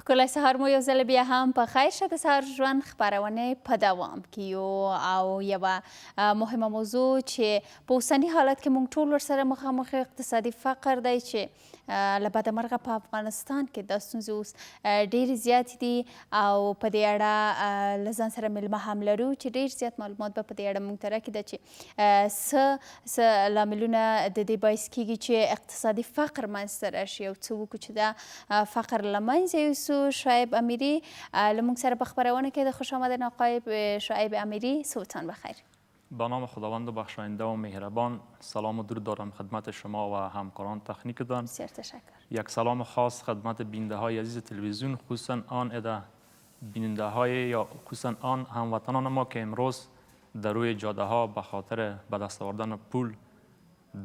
ښکلی سهار مو یو ځل بیا هم په خیر شه. د سهار ژوند خپرونې په دوام کې یو او یوه مهمه موضوع چې په اوسني حالت کې موږ ټول ورسره مخامخ یو اقتصادي فقر دی چې له بدمرغه په افغانستان کې دا ستونزې اوس ډېرې زیاتې دي او په دې اړه له ځان سره میلمه هم لرو چې ډېر زیات معلومات به په دې اړه موږ ته راکړي ده چې څه لاملونه د دې باعث کېږي چې اقتصادي فقر منځته راشي او څه وکړو چې دا فقر له منځه یوسو. شعیب امیری له موږ سره په خپرونه کې د خوش آمدید آقای شعیب امیری. صبحتان بخیر. با نام خداوند بخشاینده و مهربان، سلام و درود دارم خدمت شما و همکاران تکنیکتان. بسیار تشکر. یک سلام خاص خدمت بیننده های عزیز تلویزیون، خصوصا آن عده بیننده های یا خصوصا آن هموطنان ما که امروز در روی جاده ها به خاطر به دست آوردن پول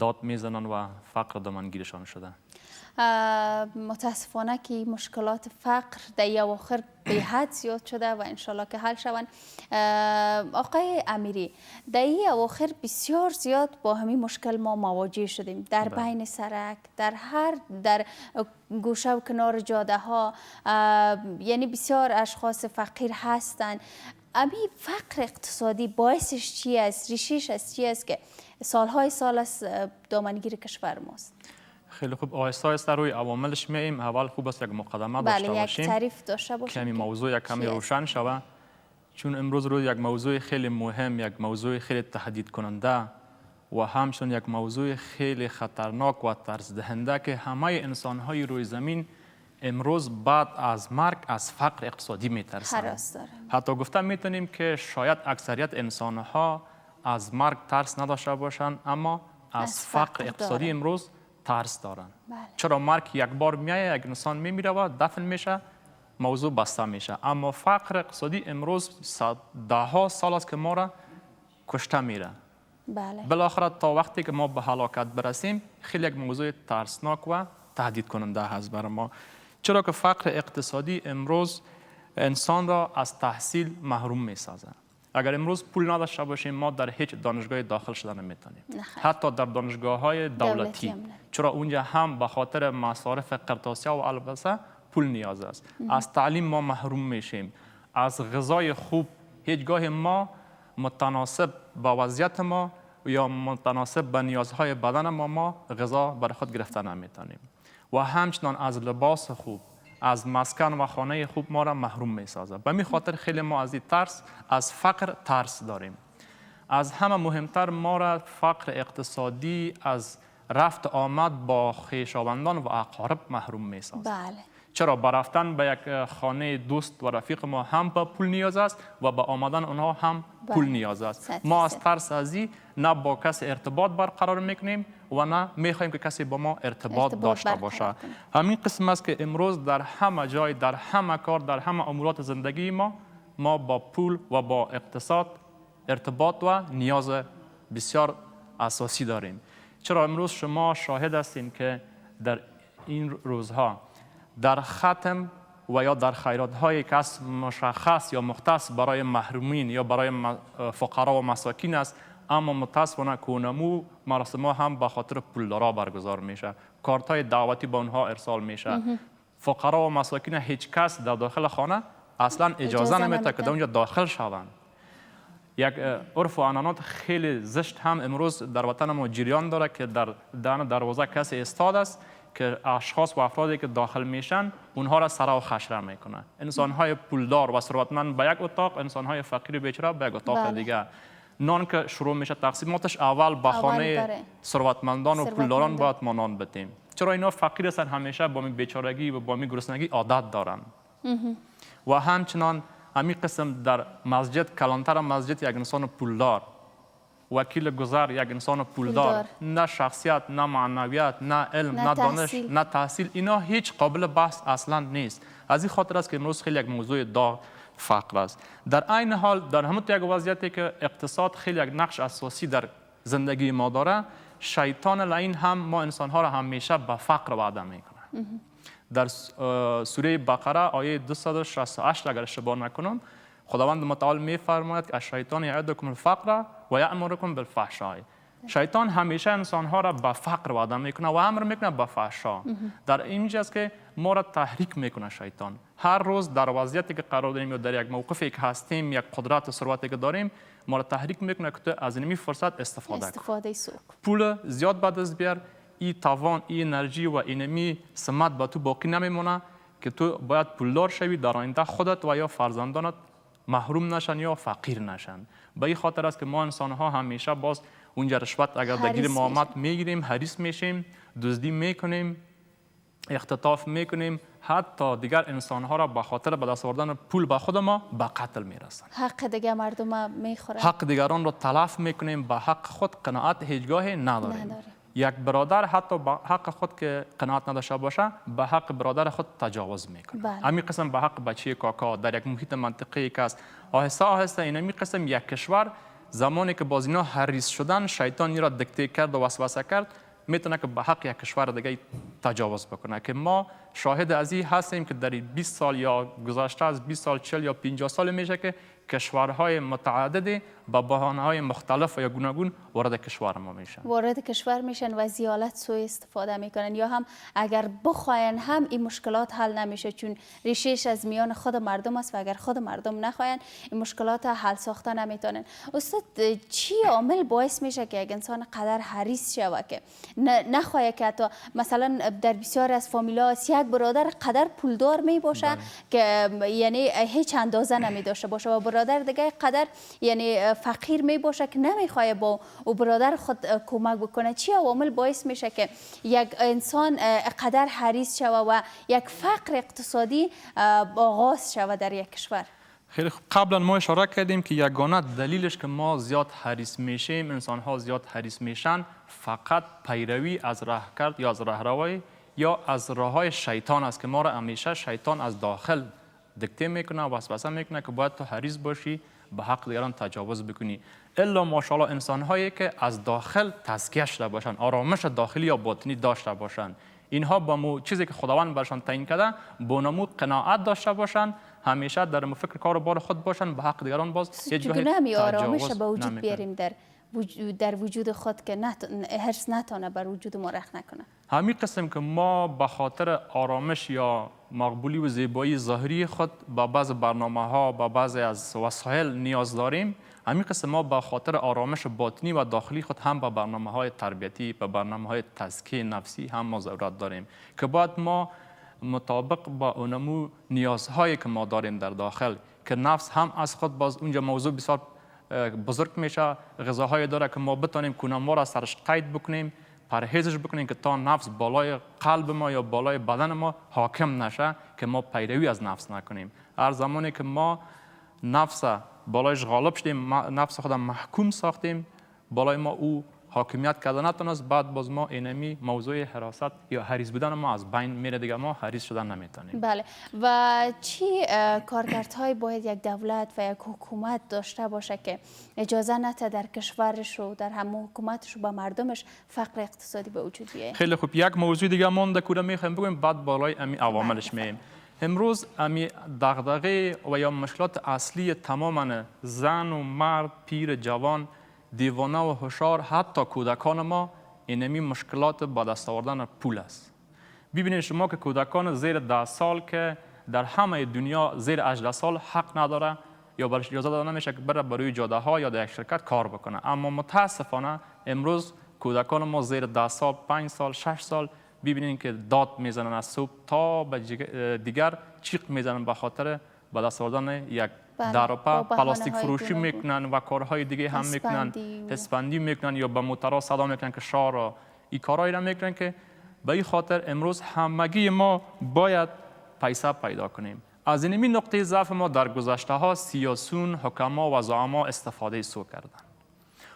داد میزنن و فقر دامنگیرشان شده. متاسفانه که مشکلات فقر در این اواخر به حد زیاد شده و انشالله که حل شوند. آقای امیری، در این اواخر بسیار زیاد با همین مشکل ما مواجه شدیم در بین سرک، در گوشه و کنار جاده ها، یعنی بسیار اشخاص فقیر هستند. امی فقر اقتصادی باعثش چی است؟ ریشش از چی است که سالهای سال از دامنگیر کشور ماست؟ خیلی خوب، آهسته آهسته روی عواملش میایم. اول خوب است یک مقدمه داشته باشیم. یک تعریف داشته باشیم که موضوع یک کمی روشن شود، چون امروز روز یک موضوع خیلی مهم، یک موضوع خیلی تهدید کننده و همچنین یک موضوع خیلی خطرناک و ترسدهنده که همه انسان‌های روی زمین امروز بعد از مرگ از فقر اقتصادی میترسند. حتی گفته میتونیم که شاید اکثریت انسان‌ها از مرگ ترس نداشته باشند، اما از فقر اقتصادی امروز ترس دارن. چرا مرگ یک بار میایه، یک انسان میمیره و دفن میشه، موضوع بسته میشه. اما فقر اقتصادی امروز ده ها سال است که ما را کشته میره. بالاخره تا وقتی که ما به هلاکت برسیم خیلی یک موضوع ترسناک و تهدید کننده هست برای ما. چرا که فقر اقتصادی امروز انسان را از تحصیل محروم میسازه. اگر امروز پول نداشته باشیم ما در هیچ دانشگاه داخل شده نمیتونیم، حتی در دانشگاه های دولتی، چرا اونجا هم به خاطر مصارف قرطاسیه و البته پول نیاز است. از تعلیم ما محروم میشیم، از غذای خوب هیچگاه ما متناسب با وضعیت ما یا متناسب به نیازهای بدن ما غذا برای خود گرفته نمیتونیم و همچنان از لباس خوب، از مسکن و خانه خوب ما را محروم می سازد. به می خاطر خیلی ما از این ترس، از فقر ترس داریم. از همه مهمتر ما را فقر اقتصادی از رفت آمد با خویشاوندان و اقارب محروم می سازد. چرا برفتن به یک خانه دوست و رفیق ما هم به پول نیاز است و به آمدن اونها هم پول نیاز است. ما از ترس از این نه با کسی ارتباط برقرار میکنیم و نه میخوایم که کسی با ما ارتباط داشته باشه. همین قسم است که امروز در همه جای، در همه کار، در همه امورات زندگی ما با پول و با اقتصاد ارتباط و نیاز بسیار اساسی داریم. چرا امروز شما شاهد هستین که در این روزها در ختم و یا در خیرات های کس مشخص یا مختص برای محرومین یا برای فقرا و مساکین است، اما متاسفانه کونمو مراسم هم به خاطر پولدارا برگزار میشه، کارت های دعوتی به اونها ارسال میشه. فقرا و مساکین هیچ کس در داخل خانه اصلا اجازه نمیده که در اونجا داخل شوند. یک عرف و عنعنات خیلی زشت هم امروز در وطن ما جریان داره که در دروازه کسی ایستاد است که اشخاص و افرادی که داخل میشن اونها را سرا و خشره میکنه. انسان‌های پولدار و ثروتمند به یک اتاق، انسان‌های فقیر بیچاره به یک اتاق دیگه. نان که شروع میشه تقسیماتش اول به خانه ثروتمندان و پولداران باید ما نان بدیم. چرا اینا فقیر هستن، همیشه با می بیچارگی و با می گرسنگی عادت دارن. و همچنان همین قسم در مسجد، کلانتر مسجد یک انسان پولدار، وکیل گذر یک انسان پولدار، نه شخصیت، نه معنویت، نه علم، نه دانش، نه تحصیل، اینا هیچ قابل بحث اصلا نیست. از این خاطر است که امروز خیلی یک موضوع داغ فقر است. در عین حال در همون یک وضعیتی که اقتصاد خیلی یک نقش اساسی در زندگی ما داره، شیطان لعین هم ما انسان‌ها را همیشه به فقر وعده میکنه. در سوره بقره آیه 268 اگر اشتباه نکنم، خداوند متعال میفرماید که الشیطان یعدکم الفقر و یأمرکم بالفحشاء. شیطان همیشه انسانها را به فقر وعده میکنه و امر میکنه به فحشا. در اینجاست که ما را تحریک میکنه شیطان. هر روز در وضعیتی که قرار داریم یا در یک موقفی که هستیم، یک قدرت و ثروتی که داریم، ما را تحریک میکنه که تو از این فرصت استفاده کن. پول زیاد به دست بیار، این توان، این انرژی و اینمی سمت به تو باقی نمیمونه که تو باید پولدار شوی، در آینده خودت و یا فرزندانت محروم نشن یا فقیر نشن. به این خاطر است که ما انسان ها همیشه باز اونجا رشوت اگر درگیر ما میگیریم، حریص میشیم، دزدی میکنیم، اختطاف میکنیم، حتی دیگر انسان ها را به خاطر به دست آوردن پول به خود ما به قتل میرسن. حق دیگر مردم میخورن، حق دیگران را تلف میکنیم، به حق خود قناعت هیچگاهی نداریم. یک برادر حتی به حق خود که قناعت نداشته باشه، به حق برادر خود تجاوز میکنه. همین قسم به حق بچه کاکا در یک محیط منطقه‌ای که است، آهسته آهسته اینمی قسم یک کشور زمانی که باز اینا حریص شدن، شیطان را دکته کرد و وسوسه کرد، میتونه که به حق یک کشور دیگه تجاوز بکنه. که ما شاهد از این هستیم که در 20 سال یا گذشته از 20 سال 40 یا 50 سال میشه که کشورهای متعددی با بهانه‌های مختلف یا گوناگون وارد کشور ما میشن. وارد کشور میشن و زیالت سوء استفاده میکنن، یا هم اگر بخواین هم این مشکلات حل نمیشه، چون ریشهش از میان خود مردم است و اگر خود مردم نخواین این مشکلات حل ساخته نمیتونن. استاد، چی عامل باعث میشه که یک انسان قدر حریص شوه که نخواهی که حتی مثلا در بسیار از فامیلا یک برادر قدر پولدار می باشه که یعنی هیچ اندازه نمی داشته باشه و برادر دیگه قدر یعنی فقیر می باشه که نمیخواد با او برادر خود کمک بکنه؟ چی عوامل باعث میشه که یک انسان قدر حریص شوه و یک فقر اقتصادی آغاز شوه در یک کشور؟ خیلی خوب، قبلا ما اشاره کردیم که یگانه دلیلش که ما زیاد حریص میشیم، انسان ها زیاد حریص میشن، فقط پیروی از راهکرد یا از راهروی یا از راههای شیطان است که ما را همیشه شیطان از داخل دکته میکنه و وسوسه میکنه که باید تو حریص باشی، به حق دیگران تجاوز بکنی. الا ماشاءالله انسان هایی که از داخل تزکیه شده باشن، آرامش داخلی یا باطنی داشته باشن، اینها با چیزی که خداوند برشان تعیین کرده با نمو قناعت داشته باشن، همیشه در فکر کار و بار خود باشن، به حق دیگران باز چگونه آرامش به وجود بیاریم در وجود خود که حرص نتونه بر وجود ما رخ نکنه؟ همین قسم که ما به خاطر آرامش یا مقبولی و زیبایی ظاهری خود با بعض برنامه ها، با بعضی از وسایل نیاز داریم، همین قسم ما به خاطر آرامش باطنی و داخلی خود هم با برنامه های تربیتی، با برنامه های تزکیه نفسی هم ما ضرورت داریم که باید ما مطابق با اونمو نیازهایی که ما داریم در داخل، که نفس هم از خود باز اونجا موضوع بسیار بزرگ میشه، غذاهایی داره که ما بتونیم ما را سرش قید بکنیم، پرهیزش بکنیم که تا نفس بالای قلب ما یا بالای بدن ما حاکم نشه، که ما پیروی از نفس نکنیم. هر زمانی که ما نفس بالایش غالب شدیم، نفس خودم محکوم ساختیم، بالای ما او حاکمیت کرده نتونست، بعد باز ما اینمی موضوع حراست یا حریص بودن ما از بین میره، دیگه ما حریص شدن نمیتونیم. بله. و چی کارکردهای باید یک دولت و یک حکومت داشته باشه که اجازه نده در کشورش و در همه حکومتش و با مردمش فقر اقتصادی به وجود بیاید؟ خیلی خوب، یک موضوع دیگه مونده که میخوایم بگویم، بعد بالای امی عواملش میایم. امروز امی دغدغه و یا مشکلات اصلی تماما زن و مرد، پیر، جوان، دیوانه و هوشیار، حتی کودکان ما، اینمی مشکلات با دست آوردن پول است. ببینید شما که کودکان زیر 10 سال که در همه دنیا زیر 18 سال حق نداره یا برش اجازه داده نمیشه که بره بروی جاده ها یا در یک شرکت کار بکنه، اما متاسفانه امروز کودکان ما زیر 10 سال، 5 سال، 6 سال ببینید که داد میزنن از صبح تا به دیگر چیق میزنن به خاطر به دست آوردن یک دراپا، پلاستیک فروشی میکنن و کارهای دیگه هم میکنن، اسپندی میکنن یا به موترها صدا میکنن که شارا، این کارهایی را میکنن که به این خاطر امروز همگی ما باید پیسه پیدا کنیم. از اینمی نقطه ضعف ما در گذشته ها سیاسون، حکما و زعما استفاده سو کردن،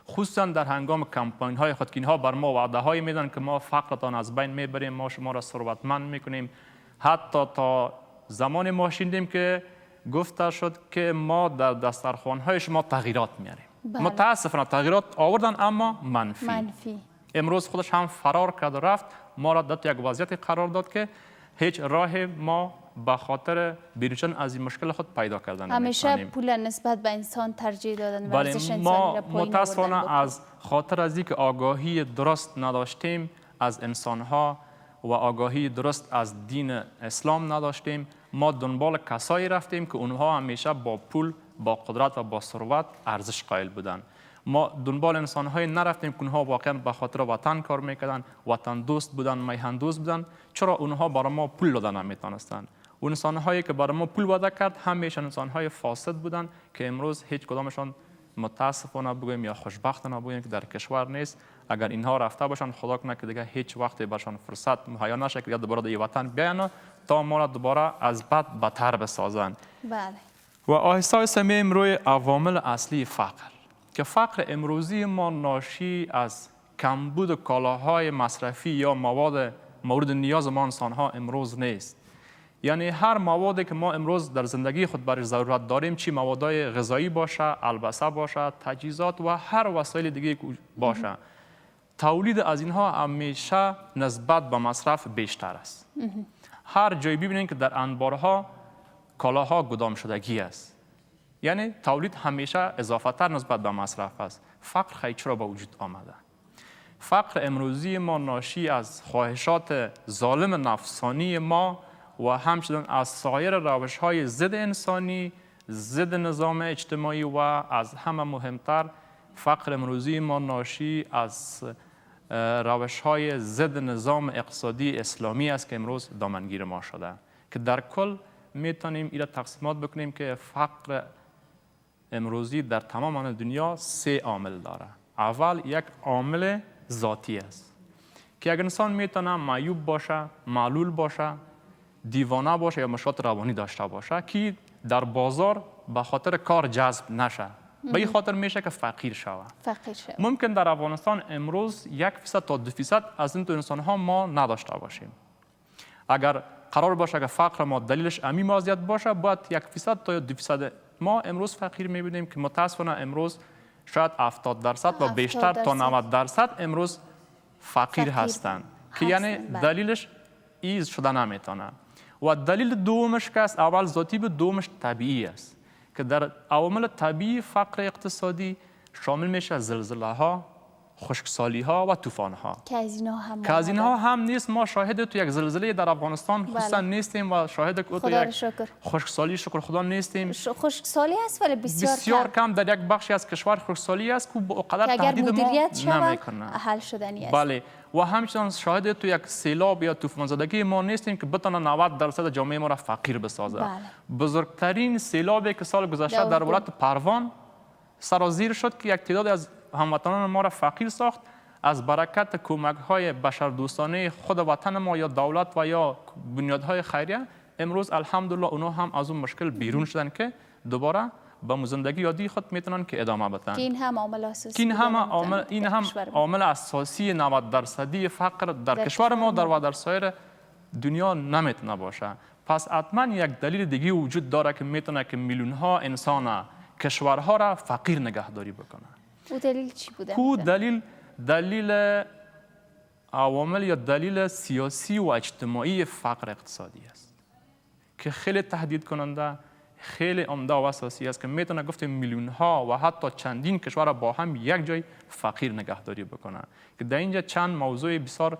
خصوصا در هنگام کمپاین های خود که اینها بر ما وعده های میدن که ما فقرتان از بین میبریم، ما شما را ثروتمند میکنیم. حتی تا زمان ما شنیدیم که گفته شد که ما در دسترخوان های شما تغییرات میاریم. متاسفانه تغییرات آوردن اما منفی. امروز خودش هم فرار کرد و رفت، ما را در یک وضعیت قرار داد که هیچ راه ما به خاطر بیرون شدن از این مشکل خود پیدا کردن همیشه نمی‌توانیم. پول نسبت به انسان ترجیح دادن، بله، ورزش انسانی ما را پایین متاسفانه آوردن. از خاطر از اینکه آگاهی درست نداشتیم از انسانها و آگاهی درست از دین اسلام نداشتیم، ما دنبال کسایی رفتیم که اونها همیشه با پول، با قدرت و با ثروت ارزش قائل بودن. ما دنبال انسان‌های نرفتیم که اونها واقعا به خاطر وطن کار میکردن، وطن دوست بودن، میهن دوست بودن. چرا اونها برای ما پول دادن نمیتونستن؟ اون انسان‌هایی که برای ما پول وعده کرد همیشه انسان‌های فاسد بودن که امروز هیچ کدامشان متاسفانه بگویم یا خوشبختانه بگویم که در کشور نیست. اگر اینها رفته باشن خدا کنه که دیگه هیچ وقت برشان فرصت مهیا نشه که یا دوباره در وطن بیان تا ما را دوباره از بد بدتر بسازن. بله. و آهسته آهسته میایم روی عوامل اصلی فقر که فقر امروزی ما ناشی از کمبود کالاهای مصرفی یا مواد مورد نیاز ما انسان‌ها امروز نیست. یعنی هر موادی که ما امروز در زندگی خود برای ضرورت داریم، چی موادهای غذایی باشه، البسه باشه، تجهیزات و هر وسایل دیگه باشه، تولید از اینها همیشه نسبت به مصرف بیشتر است. هر جایی ببینید که در انبارها کالاها گدام شدگی است، یعنی تولید همیشه اضافه تر نسبت به مصرف است. فقر خیلی چرا به وجود آمده؟ فقر امروزی ما ناشی از خواهشات ظالم نفسانی ما و همچنین از سایر روش‌های ضد انسانی، ضد نظام اجتماعی و از همه مهمتر فقر امروزی ما ناشی از روش‌های ضد نظام اقتصادی اسلامی است که امروز دامنگیر ما شده، که در کل میتونیم این را تقسیمات بکنیم که فقر امروزی در تمام دنیا 3 عامل داره. اول یک عامل ذاتی است که اگر انسان میتونه معیوب باشه، معلول باشه، دیوانه باشه یا مشکلات روانی داشته باشه که در بازار به خاطر کار جذب نشه، به این خاطر میشه که فقیر شود. ممکن در افغانستان امروز 1% تا 2% از این انسان ها ما نداشته باشیم. اگر قرار باشه که فقر ما دلیلش امی مازیت باشه، باید 1% تا 2% ما امروز فقیر میبینیم که متاسفانه امروز شاید 70% و بیشتر تا 90% امروز فقیر هستند که یعنی دلیلش ایز شده نمیتونه. و دلیل دومش که است، اول ذاتی به، دومش طبیعی است که در عوامل طبیعی فقر اقتصادی شامل میشه زلزله ها، خشکسالی ها و طوفان ها که از اینها هم نیست. ما شاهد تو یک زلزله در افغانستان خصوصا نیستیم و شاهد تو یک خشکسالی شکر خدا نیستیم. خشکسالی است ولی بسیار کم در یک بخشی از کشور خشکسالی است که اقدر تهدید ما نمیکنه، حل شدنی است. بله. و همچنان شاهد تو یک سیلاب یا طوفان زدگی ما نیستیم که بتونه 90% جامعه ما را فقیر بسازه. بزرگترین سیلابی که سال گذشته در ولایت پروان سرازیر شد که یک تعداد از هموطنان ما را فقیر ساخت، از برکت کمک‌های بشردوستانه خود وطن ما یا دولت و یا بنیادهای خیریه امروز الحمدلله اونها هم از اون مشکل بیرون شدن که دوباره به زندگی عادی خود میتونن که ادامه بدن. این هم عامل اساسی، این هم عامل اساسی 90% فقر در کشور ما و در سایر دنیا نمیتونه باشه. پس حتما یک دلیل دیگه وجود داره که میتونه که میلیون ها انسان کشورها را فقیر نگهداری بکنه. او دلیل چی بوده؟ او دلیل عوامل یا دلیل سیاسی و اجتماعی فقر اقتصادی است که خیلی تهدید کننده، خیلی عمده و اساسی است که میتونه گفت میلیون ها و حتی چندین کشور را با هم یک جای فقیر نگهداری بکنه. که در اینجا چند موضوع بسیار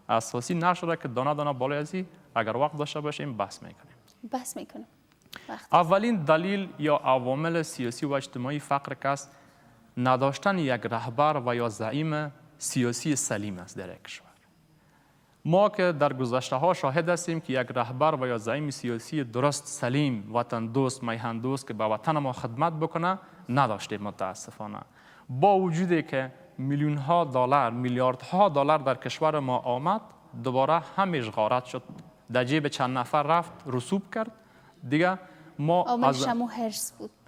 اساسی نشده که دانه دانه بالای ازی اگر وقت داشته باشیم بحث میکنیم. اولین دلیل یا عوامل سیاسی و اجتماعی فقر که است نداشتن یک رهبر و یا زعیم سیاسی سلیم است در یک کشور. ما که در گذشته ها شاهد هستیم که یک رهبر و یا زعیم سیاسی درست، سلیم، وطن دوست، میهن دوست که به وطن ما خدمت بکنه نداشتیم متاسفانه. با وجودی که میلیون ها دلار، میلیاردها دلار در کشور ما آمد، دوباره همیشه غارت شد، در جیب چند نفر رفت، رسوب کرد. دیگه ما از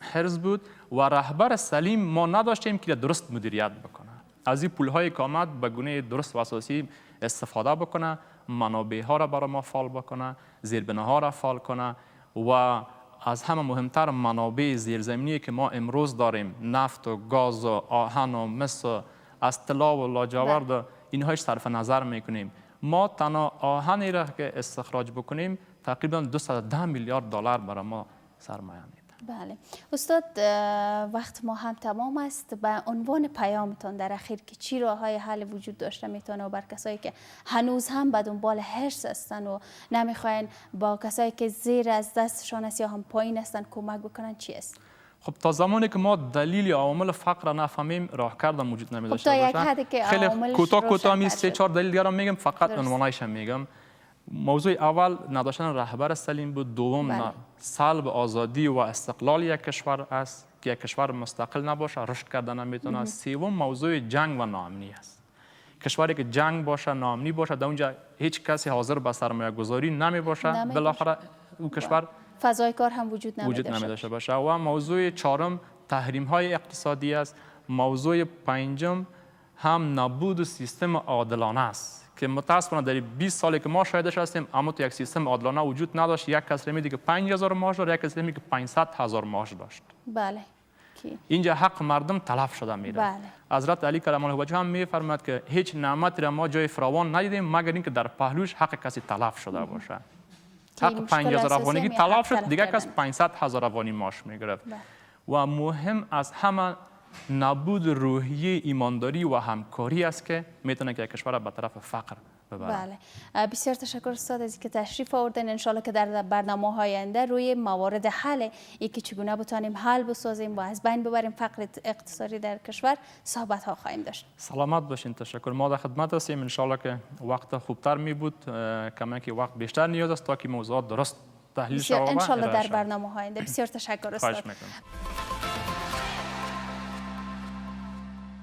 حرص بود و رهبر سلیم ما نداشتیم که درست مدیریت بکنه. از این پول‌های که آمد به گونه درست و اساسی استفاده بکنه، منابع ها را برای ما فعال بکنه، زیربناها را فعال کنه و از همه مهمتر منابع زیرزمینی که ما امروز داریم، نفت و گاز و آهن و مس و از طلا و لاجورد، اینهاش صرف نظر میکنیم ما تنها آهنی را که استخراج بکنیم تقریبا 210 میلیارد دلار برای ما سرمایه میده. بله استاد، وقت ما هم تمام است. به عنوان پیامتان در اخیر که چی راههای حل وجود داشته میتونه و بر کسایی که هنوز هم به دنبال حرص هستن و نمیخواین با کسایی که زیر از دستشان است یا هم پایین هستن کمک بکنن چی است؟ خب تا زمانی که ما دلیل یا عوامل فقر را نفهمیم راه کردن وجود نمی داشته تا یک باشه. حدی که خیلی عواملش کوتاه می روشن 3-4 دلیل دیگه را میگم، فقط درست. عنوانایش هم میگم. موضوع اول نداشتن رهبر سلیم بود. دوم بله. سلب آزادی و استقلال یک کشور است که یک کشور مستقل نباشه رشد کردن نمیتونه. سوم موضوع جنگ و ناامنی است. کشوری که جنگ باشه، ناامنی باشه، در اونجا هیچ کسی حاضر به سرمایه گذاری نمی باشه، بالاخره او کشور فضای کار هم وجود نمی داشته باشه. و موضوع چهارم تحریم های اقتصادی است. موضوع پنجم هم نبود سیستم عادلانه است که متاسفانه در 20 سالی که ما شاهدش هستیم اما تو یک سیستم عادلانه وجود نداشت. یک کسی میگه که 5000 معاش داره، یک کسی میگه که 500000 معاش داشت. بله. اینجا حق مردم تلف شده میره. بله. حضرت علی کرم الله وجهه هم میفرماید که هیچ نعمت را ما جای فراوان ندیدیم مگر اینکه در پهلوش حق کسی تلف شده باشه. حق 5000 افغانی تلف شد، دیگه کس 500000 افغانی معاش میگرفت. و مهم از همه نبود روحیه ایمانداری و همکاری است که میتونه که کشور به طرف فقر ببره. بله. بسیار تشکر استاد از اینکه تشریف آوردین. ان شاءالله که در برنامه‌های آینده روی موارد حل یکی چگونه بتونیم حل بسازیم و از بین ببریم فقر اقتصادی در کشور صحبت ها خواهیم داشت. سلامت باشین. تشکر. ما در خدمت هستیم. ان شاءالله که وقت خوبتر می بود، کمی که وقت بیشتر نیاز است تا که موضوعات درست تحلیل شود. ان شاءالله در برنامه‌های آینده. بسیار تشکر استاد. خواهش میکنم.